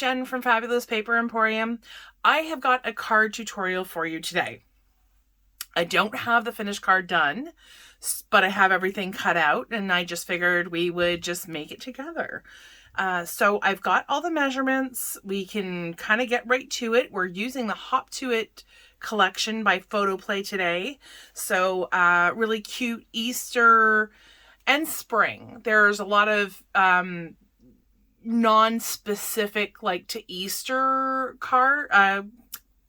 Jen from Fabulous Paper Emporium. I have got a card tutorial for you today. I don't have the finished card done, but I have everything cut out, and I just figured we would just make it together. So I've got all the measurements. We can kind of get right to it. We're using the Hop to It collection by Photoplay today. So really cute Easter and spring. There's a lot of non-specific like to Easter card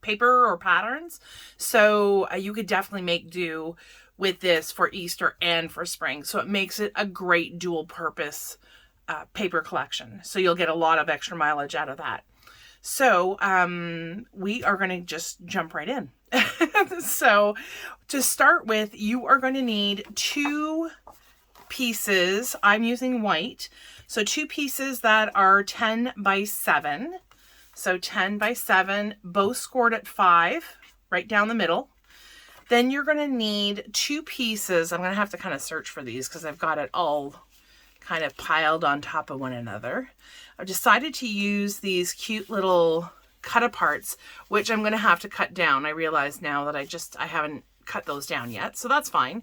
paper or patterns. So you could definitely make do with this for Easter and for spring. So it makes it a great dual purpose paper collection. So you'll get a lot of extra mileage out of that. So we are going to just jump right in. So to start with, you are going to need 2 pieces. I'm using white. So 2 pieces that are 10 by 7. So 10 by 7, both scored at 5, right down the middle. Then you're going to need 2 pieces. I'm going to have to kind of search for these because I've got it all kind of piled on top of one another. I've decided to use these cute little cut aparts, which I'm going to have to cut down. I realize now that I haven't cut those down yet, so that's fine.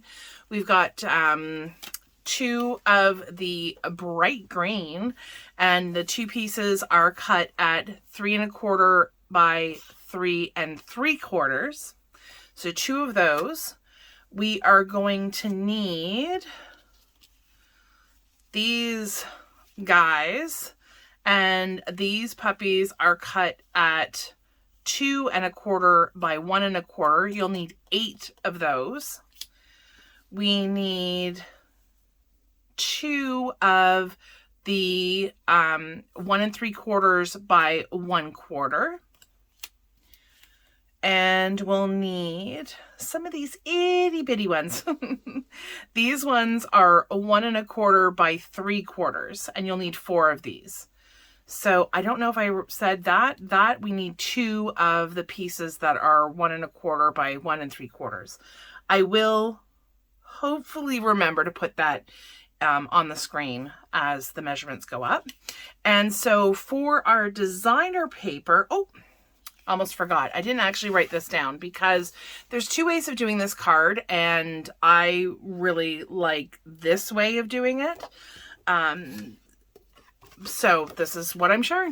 We've got 2 of the bright green, and the 2 pieces are cut at 3 1/4 by 3 3/4. So 2 of those. We are going to need these guys, and these puppies are cut at 2 1/4 by 1 1/4. You'll need 8 of those. We need 2 of the 1 3/4 by 1/4. And we'll need some of these itty bitty ones. These ones are 1 1/4 by 3/4, and you'll need 4 of these. So I don't know if I said that we need 2 of the pieces that are 1 1/4 by 1 3/4. I will hopefully remember to put that on the screen as the measurements go up. And so for our designer paper, almost forgot. I didn't actually write this down because there's 2 ways of doing this card, and I really like this way of doing it. So this is what I'm sharing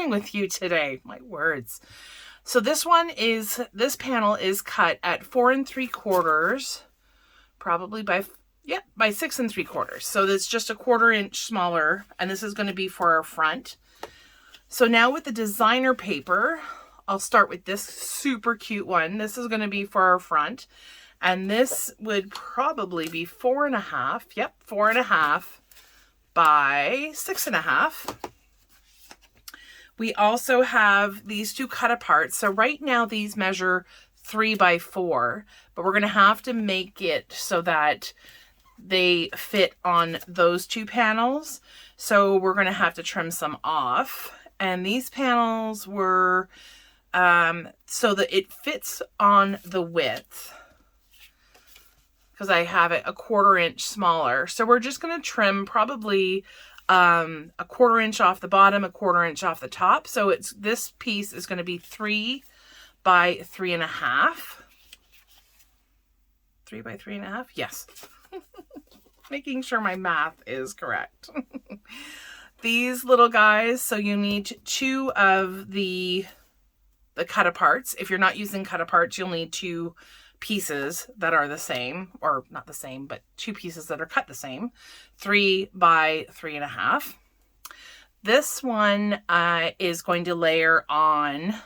with you today. My words. So this panel is cut at 4 3/4, probably by 6 3/4. So that's just a 1/4 inch smaller, and this is going to be for our front. So now with the designer paper, I'll start with this super cute one. This is going to be for our front, and this would probably be 4 1/2. Yep, 4 1/2 by 6 1/2. We also have these 2 cut aparts. So right now these measure 3 by 4, but we're going to have to make it so that they fit on those 2 panels. So we're going to have to trim some off. And these panels were so that it fits on the width, because I have it a 1/4 inch smaller. So we're just going to trim probably a 1/4 inch off the bottom, a 1/4 inch off the top. So this piece is going to be 3 by 3 1/2. 3 by 3 1/2. Yes. Making sure my math is correct. These little guys, so you need 2 of the cut aparts. If you're not using cut aparts, you'll need 2 pieces that are the same, or not the same, but 2 pieces that are cut the same. 3 by 3 1/2. This one is going to layer on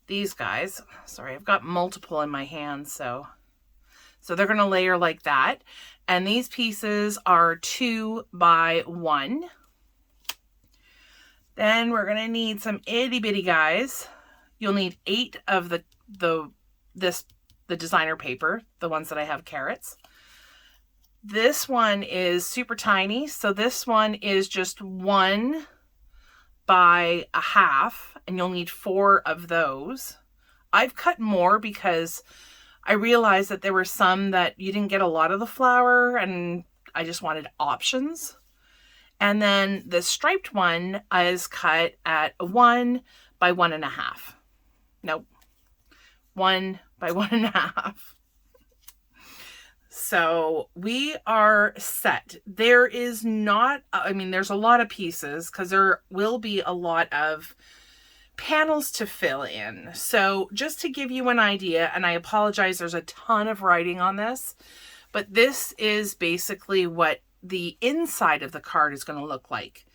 these guys. Sorry, I've got multiple in my hand, so they're going to layer like that. And these pieces are 2 by 1. Then we're going to need some itty bitty guys. You'll need 8 of the designer paper, the ones that I have carrots. This one is super tiny. So this one is just 1 by 1/2, and you'll need 4 of those. I've cut more because I realized that there were some that you didn't get a lot of the flower, and I just wanted options. And then the striped one is cut at 1 by 1.5. Nope. 1 by 1.5. So we are set. There is not, I mean, there's a lot of pieces because there will be a lot of panels to fill in. So just to give you an idea, and I apologize, there's a ton of writing on this, but this is basically what the inside of the card is going to look like.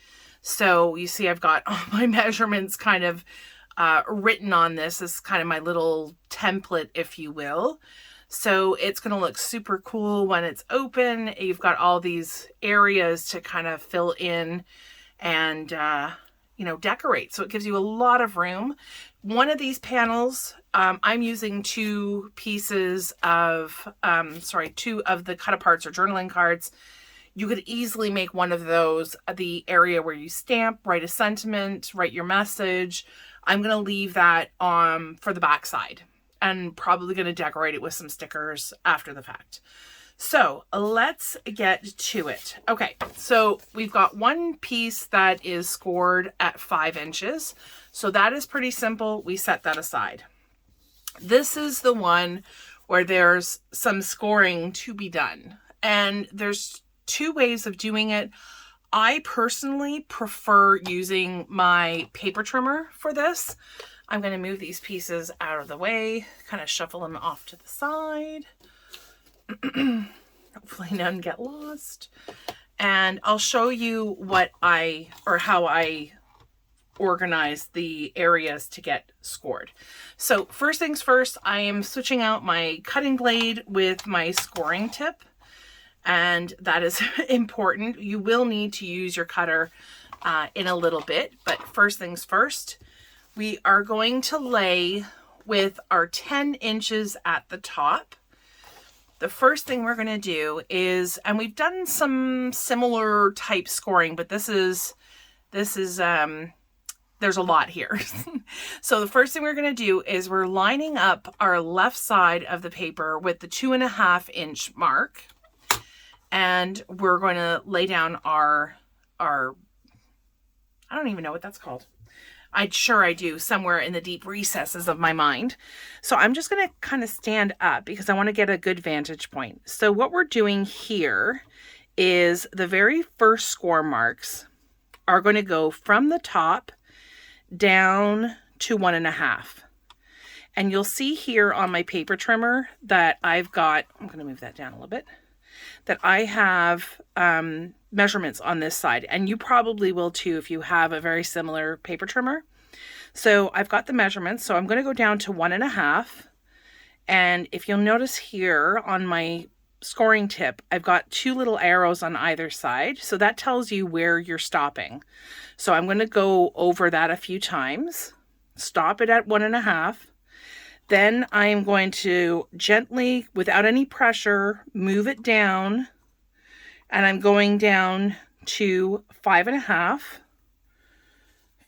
So you see I've got all my measurements kind of written on this. This is kind of my little template, if you will. So it's going to look super cool when it's open. You've got all these areas to kind of fill in and, you know, decorate. So it gives you a lot of room. One of these panels, I'm using two pieces of, two of the cut aparts or journaling cards. You could easily make one of those the area where you stamp, write a sentiment, write your message. I'm going to leave that for the back side. And probably going to decorate it with some stickers after the fact. So let's get to it. Okay, so we've got one piece that is scored at 5 inches. So that is pretty simple. We set that aside. This is the one where there's some scoring to be done. And there's 2 ways of doing it. I personally prefer using my paper trimmer for this. I'm going to move these pieces out of the way, kind of shuffle them off to the side. Hopefully none get lost. And I'll show you how I organize the areas to get scored. So first things first, I am switching out my cutting blade with my scoring tip. And that is important. You will need to use your cutter in a little bit, but first things first, we are going to lay with our 10 inches at the top. The first thing we're going to do is, and we've done some similar type scoring, but there's a lot here. So the first thing we're going to do is we're lining up our left side of the paper with the 2.5 inch mark. And we're going to lay down our, I don't even know what that's called. I'm sure I do, somewhere in the deep recesses of my mind. So I'm just going to kind of stand up because I want to get a good vantage point. So what we're doing here is the very first score marks are going to go from the top down to 1.5. And you'll see here on my paper trimmer that I've got, I'm going to move that down a little bit, that I have measurements on this side, and you probably will too if you have a very similar paper trimmer. So I've got the measurements, so I'm going to go down to 1.5, and if you'll notice here on my scoring tip, I've got 2 little arrows on either side, so that tells you where you're stopping. So I'm going to go over that a few times, stop it at 1.5. Then I'm going to gently, without any pressure, move it down, and I'm going down to 5.5.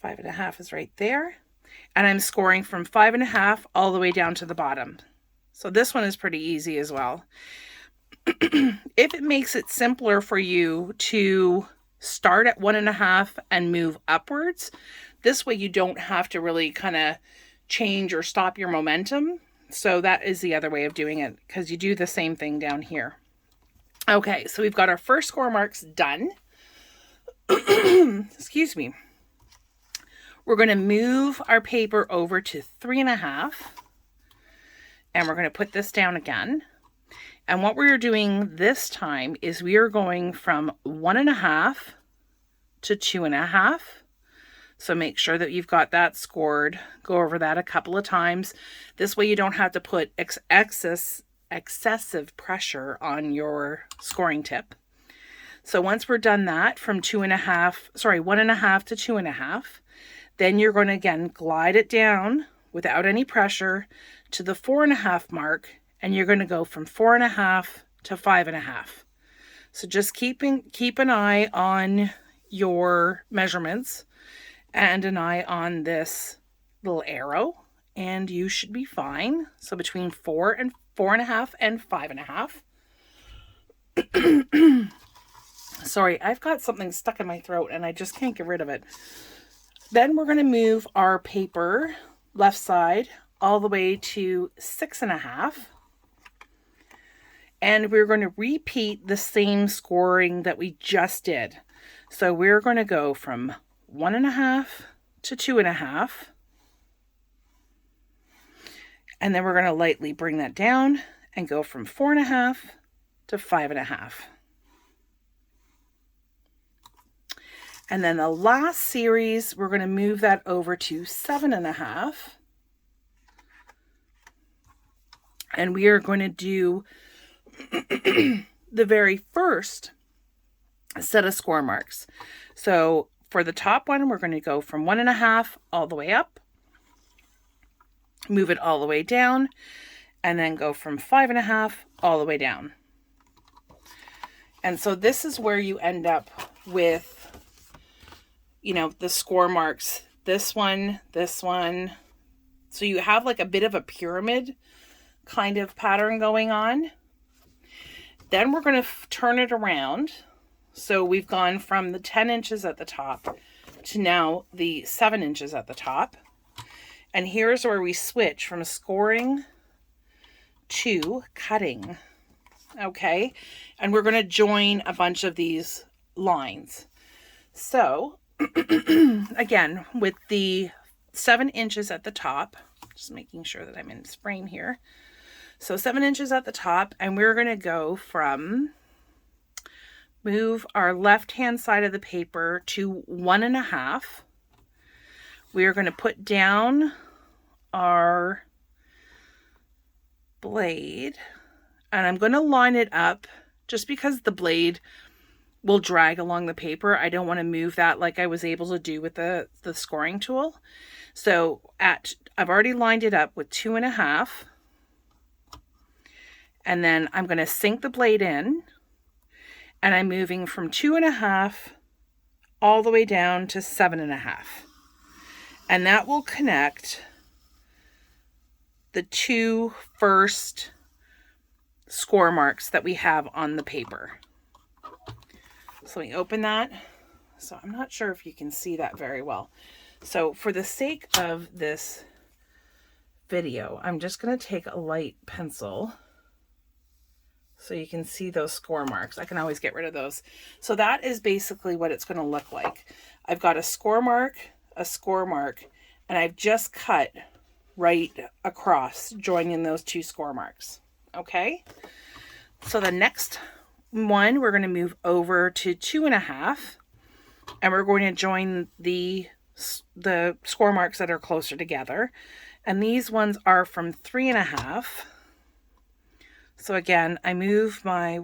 5.5 is right there. And I'm scoring from 5.5 all the way down to the bottom. So this one is pretty easy as well. If it makes it simpler for you to start at 1.5 and move upwards, this way you don't have to really kind of change or stop your momentum. So that is the other way of doing it, because you do the same thing down here. Okay, so we've got our first score marks done. Excuse me. We're going to move our paper over to 3.5, and we're going to put this down again. And what we're doing this time is we are going from 1.5 to 2.5. So make sure that you've got that scored. Go over that a couple of times. This way you don't have to put excessive pressure on your scoring tip. So once we're done that from 1.5 to 2.5, then you're going to again glide it down without any pressure to the 4.5 mark, and you're going to go from 4.5 to 5.5. So just keep an eye on your measurements and an eye on this little arrow, and you should be fine. So between 4.5 and 5.5. Sorry, I've got something stuck in my throat and I just can't get rid of it. Then we're going to move our paper left side all the way to 6.5. And we're going to repeat the same scoring that we just did. So we're going to go from 1.5 to 2.5. And then we're going to lightly bring that down and go from 4.5 to 5.5. And then the last series, we're going to move that over to 7.5. And we are going to do the very first set of score marks. So for the top one, we're going to go from 1.5 all the way up, move it all the way down, and then go from 5.5 all the way down. And so this is where you end up with, you know, the score marks, this one. So you have like a bit of a pyramid kind of pattern going on. Then we're going to turn it around. So we've gone from the 10 inches at the top to now the 7 inches at the top. And here's where we switch from scoring to cutting. Okay. And we're going to join a bunch of these lines. So again, with the 7 inches at the top, just making sure that I'm in frame here. So 7 inches at the top, and we're going to go from, move our left-hand side of the paper to 1.5. We are going to put down our blade, and I'm going to line it up just because the blade will drag along the paper. I don't want to move that like I was able to do with the scoring tool. So I've already lined it up with 2.5. And then I'm going to sink the blade in, and I'm moving from 2.5 all the way down to 7.5. And that will connect the two first score marks that we have on the paper. So let me open that. So I'm not sure if you can see that very well. So for the sake of this video, I'm just going to take a light pencil so you can see those score marks. I can always get rid of those. So that is basically what it's going to look like. I've got a score mark, and I've just cut right across, joining those two score marks. Okay? So the next one, we're going to move over to 2.5, and we're going to join the score marks that are closer together. And these ones are from 3.5. So again, I move my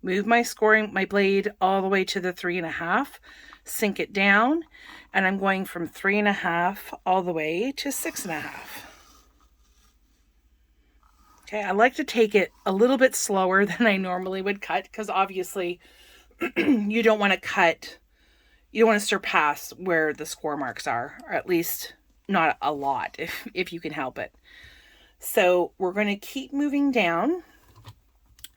blade all the way to the 3.5, sink it down, and I'm going from 3.5 all the way to 6.5. Okay, I like to take it a little bit slower than I normally would cut, because obviously you don't want to surpass where the score marks are, or at least not a lot if you can help it. So we're going to keep moving down,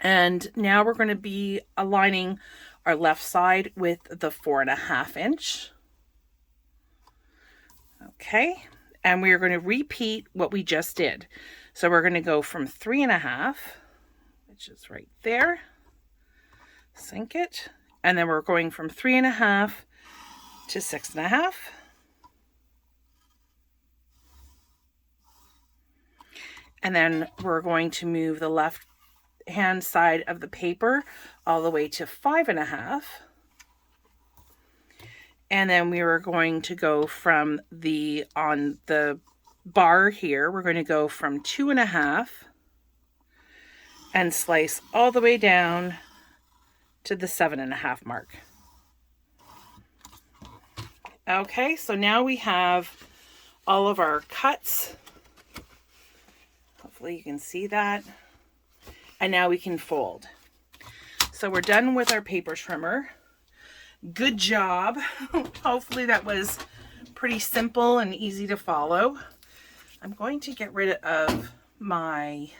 and now we're going to be aligning our left side with the 4.5 inch. Okay, and we are going to repeat what we just did. So we're going to go from 3.5, which is right there, sink it, and then we're going from 3.5 to 6.5. And then we're going to move the left hand side of the paper all the way to 5.5. And then we are going to go from on the bar here, we're going to go from 2.5 and slice all the way down to the 7.5 mark. Okay, so now we have all of our cuts. Hopefully you can see that. And now we can fold. So we're done with our paper trimmer. Good job. Hopefully that was pretty simple and easy to follow. I'm going to get rid of my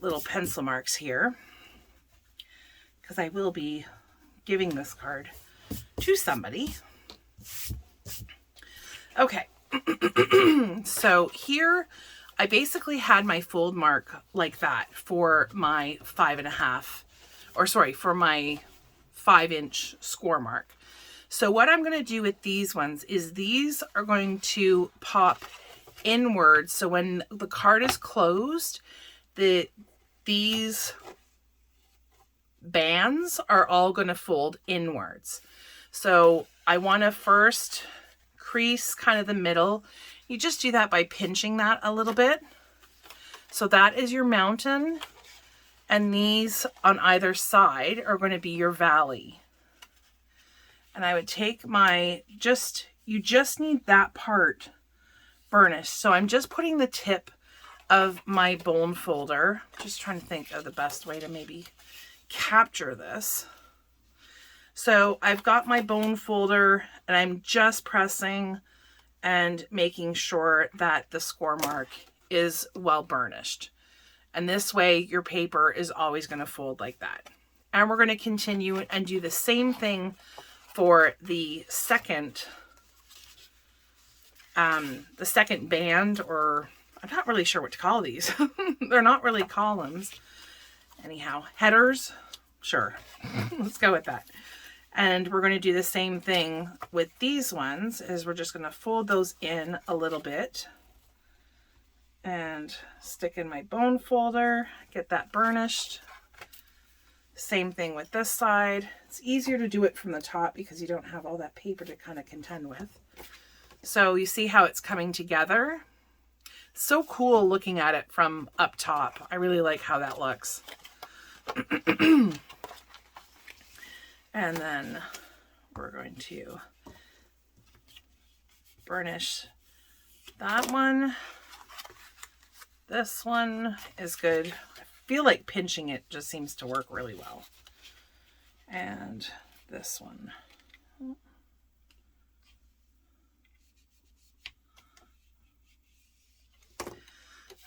little pencil marks here. because I will be giving this card to somebody. Okay. So here I basically had my fold mark like that for my 5.5, or sorry, for my 5-inch score mark. So what I'm going to do with these ones is these are going to pop inwards. So when the card is closed, these bands are all going to fold inwards. So I want to first crease kind of the middle. You just do that by pinching that a little bit. So that is your mountain, and these on either side are going to be your valley. And I would take my, you just need that part burnished. So I'm just putting the tip of my bone folder, just trying to think of the best way to maybe capture this. So I've got my bone folder and I'm just pressing and making sure that the score mark is well burnished. And this way your paper is always going to fold like that. And we're going to continue and do the same thing for the second band, or I'm not really sure what to call these. They're not really columns. Anyhow, headers. Sure. Let's go with that. And we're going to do the same thing with these ones, is we're just going to fold those in a little bit and stick in my bone folder, get that burnished. Same thing with this side. It's easier to do it from the top because you don't have all that paper to kind of contend with. So you see how it's coming together? So cool looking at it from up top. I really like how that looks. And then we're going to burnish that one. This one is good. I feel like pinching it just seems to work really well. And this one.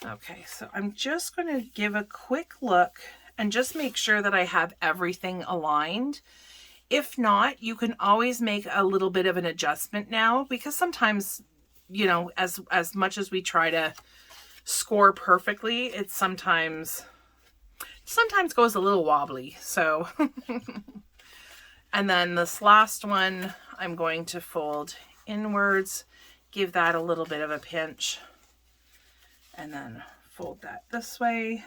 Okay, so I'm just going to give a quick look and just make sure that I have everything aligned. If not, you can always make a little bit of an adjustment now, because sometimes, you know, as much as we try to score perfectly, it sometimes goes a little wobbly. So, and then this last one, I'm going to fold inwards, give that a little bit of a pinch, and then fold that this way.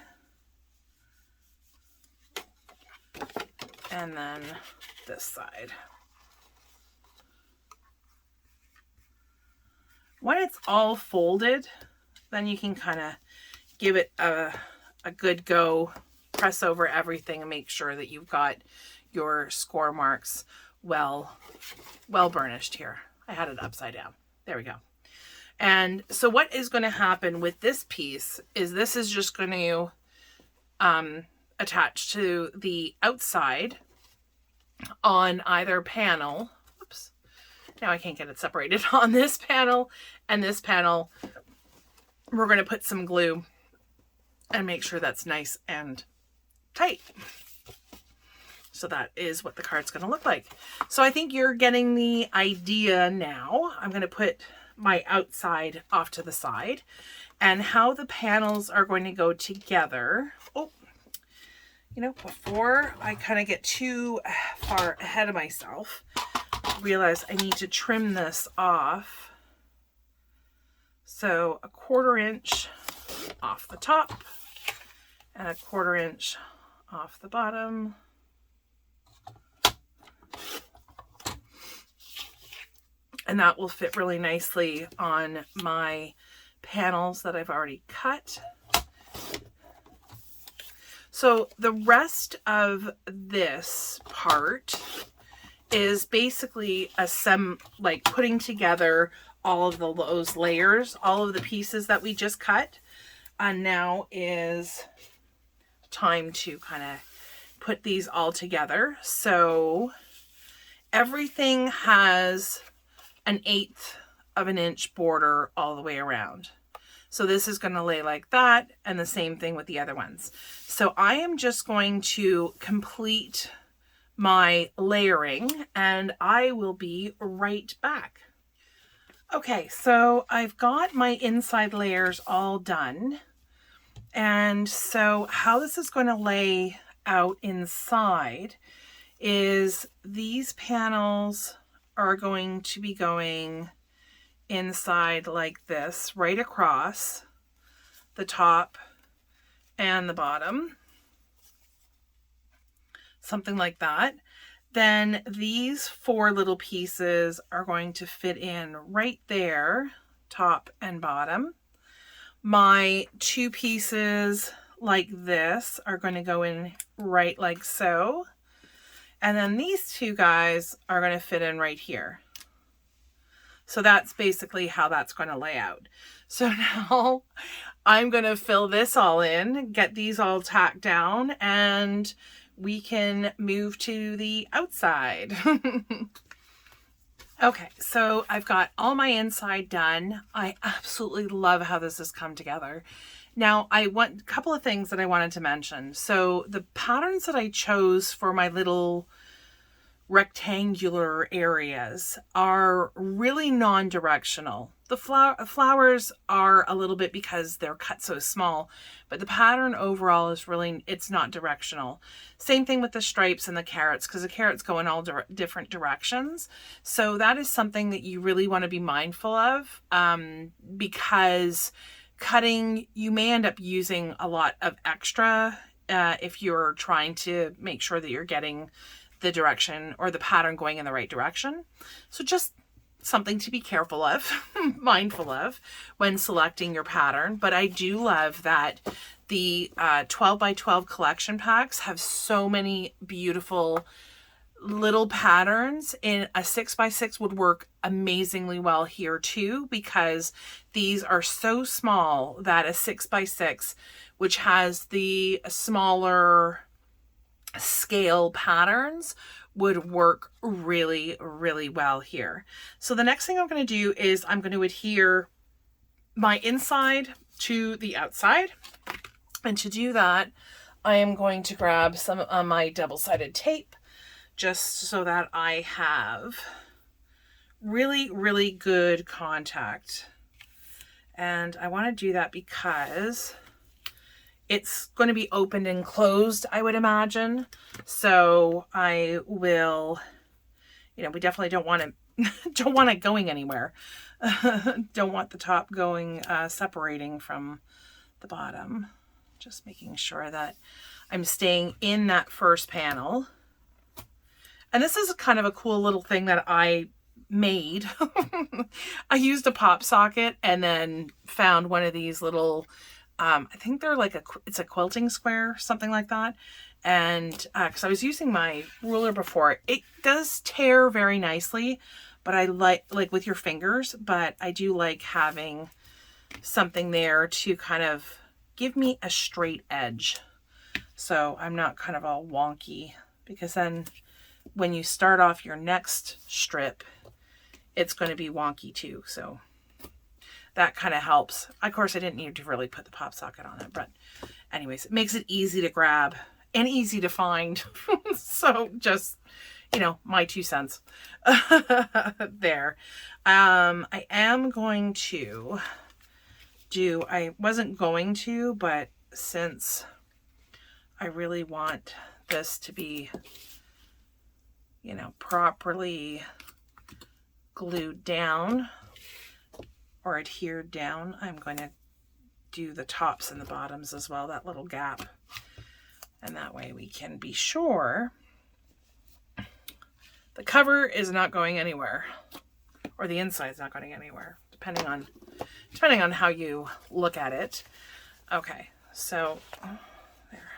And then this side. When it's all folded, then you can kind of give it a good go, press over everything and make sure that you've got your score marks well burnished here. I had it upside down. There we go. And so what is going to happen with this piece is this is just going to attach to the outside on either panel. Oops. Now I can't get it separated. On this panel and this panel, we're going to put some glue and make sure that's nice and tight. So that is what the card's going to look like. So I think you're getting the idea now. I'm going to put my outside off to the side, and how the panels are going to go together. Oh, you know, before I kind of get too far ahead of myself, I realize I need to trim this off. So 1/4 inch off the top and 1/4 inch off the bottom. And that will fit really nicely on my panels that I've already cut. So the rest of this part is basically like putting together all of those layers, all of the pieces that we just cut. And now is time to kind of put these all together. So everything has an 1/8 of an inch border all the way around. So this is going to lay like that, and the same thing with the other ones. So I am just going to complete my layering, and I will be right back. Okay, so I've got my inside layers all done. And so how this is going to lay out inside is these panels are going to be going inside like this, right across the top and the bottom, something like that. Then these 4 little pieces are going to fit in right there, top and bottom. My 2 pieces like this are going to go in right like so. And then these 2 guys are going to fit in right here. So that's basically how that's going to lay out. So now I'm going to fill this all in, get these all tacked down, and we can move to the outside. Okay, so I've got all my inside done. I absolutely love how this has come together. Now, a couple of things that I wanted to mention. So the patterns that I chose for my little rectangular areas are really non-directional. The flowers are a little bit because they're cut so small, but the pattern overall is really, it's not directional. Same thing with the stripes and the carrots, because the carrots go in all different directions. So that is something that you really want to be mindful of, because cutting, you may end up using a lot of extra if you're trying to make sure that you're getting the direction or the pattern going in the right direction. So just something to be careful of, mindful of when selecting your pattern. But I do love that the 12 by 12 collection packs have so many beautiful little patterns. In a 6 by 6 would work amazingly well here too, because these are so small that a 6 by 6, which has the smaller scale patterns, would work really, really well here. So the next thing I'm going to do is I'm going to adhere my inside to the outside. And to do that, I am going to grab some of my double-sided tape, just so that I have really, really good contact. And I want to do that because it's going to be opened and closed, I would imagine. So I will, we definitely don't want it going anywhere. Don't want the top going, separating from the bottom. Just making sure that I'm staying in that first panel. And this is kind of a cool little thing that I made. I used a pop socket and then found one of these little, I think they're like it's a quilting square, something like that. And because I was using my ruler before, it does tear very nicely, but I like with your fingers, but I do like having something there to kind of give me a straight edge. So I'm not kind of all wonky, because then when you start off your next strip, it's going to be wonky too. So that kind of helps. Of course, I didn't need to really put the pop socket on it, but anyways, it makes it easy to grab and easy to find. So just, my 2 cents there. I am going to do, I wasn't going to, but since I really want this to be, properly glued down or adhered down, I'm going to do the tops and the bottoms as well, that little gap. And that way we can be sure the cover is not going anywhere, or the inside is not going anywhere, depending on how you look at it. Okay, so there.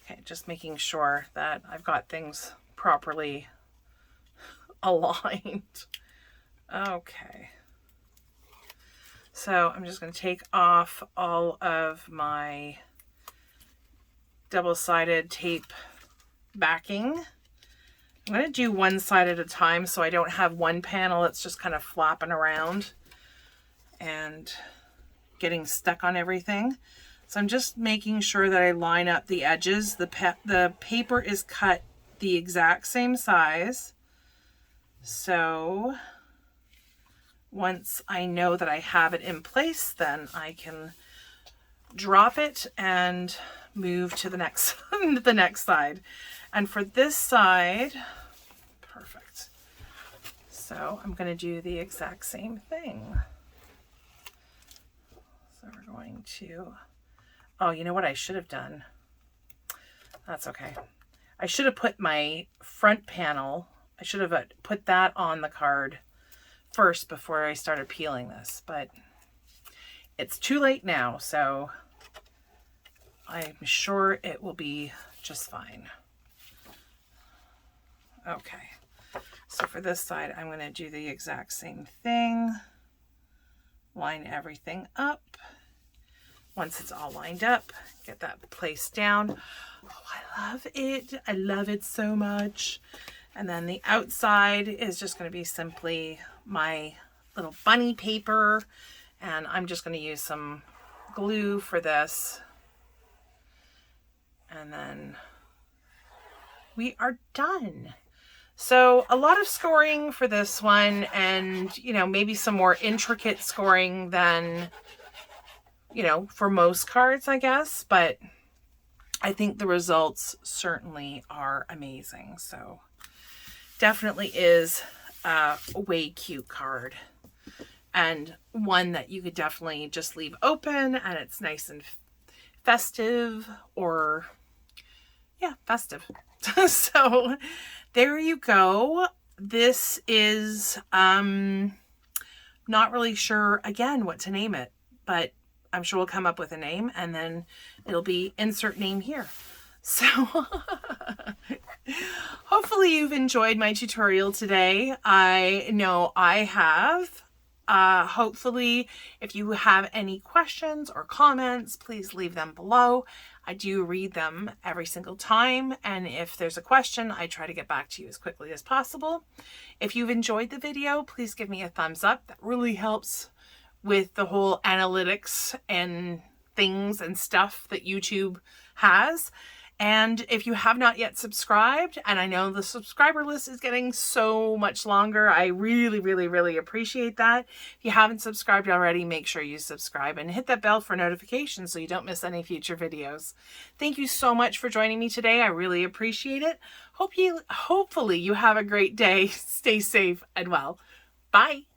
Okay, just making sure that I've got things properly aligned. Okay. So I'm just going to take off all of my double-sided tape backing. I'm going to do one side at a time so I don't have one panel that's just kind of flopping around and getting stuck on everything. So I'm just making sure that I line up the edges. The paper is cut the exact same size. So once I know that I have it in place, then I can drop it and move to the next the next side. And for this side, perfect. So I'm going to do the exact same thing. So we're going to, oh, you know what I should have done? That's okay. I should have put my front panel, I should have put that on the card first before I started peeling this, but it's too late now, so I'm sure it will be just fine. Okay, so for this side, I'm going to do the exact same thing. Line everything up. Once it's all lined up, get that placed down. Oh, I love it. I love it so much. And then the outside is just going to be simply my little bunny paper. And I'm just going to use some glue for this. And then we are done. So a lot of scoring for this one, and, you know, maybe some more intricate scoring than, you know, for most cards, I guess. But I think the results certainly are amazing. So definitely is a way cute card, and one that you could definitely just leave open and it's nice and festive, or yeah, festive. So there you go. This is not really sure again what to name it, but I'm sure we'll come up with a name, and then it'll be insert name here. So hopefully you've enjoyed my tutorial today. I know I have. Hopefully if you have any questions or comments, please leave them below. I do read them every single time, and if there's a question, I try to get back to you as quickly as possible. If you've enjoyed the video, please give me a thumbs up. That really helps with the whole analytics and things and stuff that YouTube has. And if you have not yet subscribed, and I know the subscriber list is getting so much longer, I really, really, really appreciate that. If you haven't subscribed already, make sure you subscribe and hit that bell for notifications so you don't miss any future videos. Thank you so much for joining me today. I really appreciate it. Hopefully you have a great day. Stay safe and well. Bye.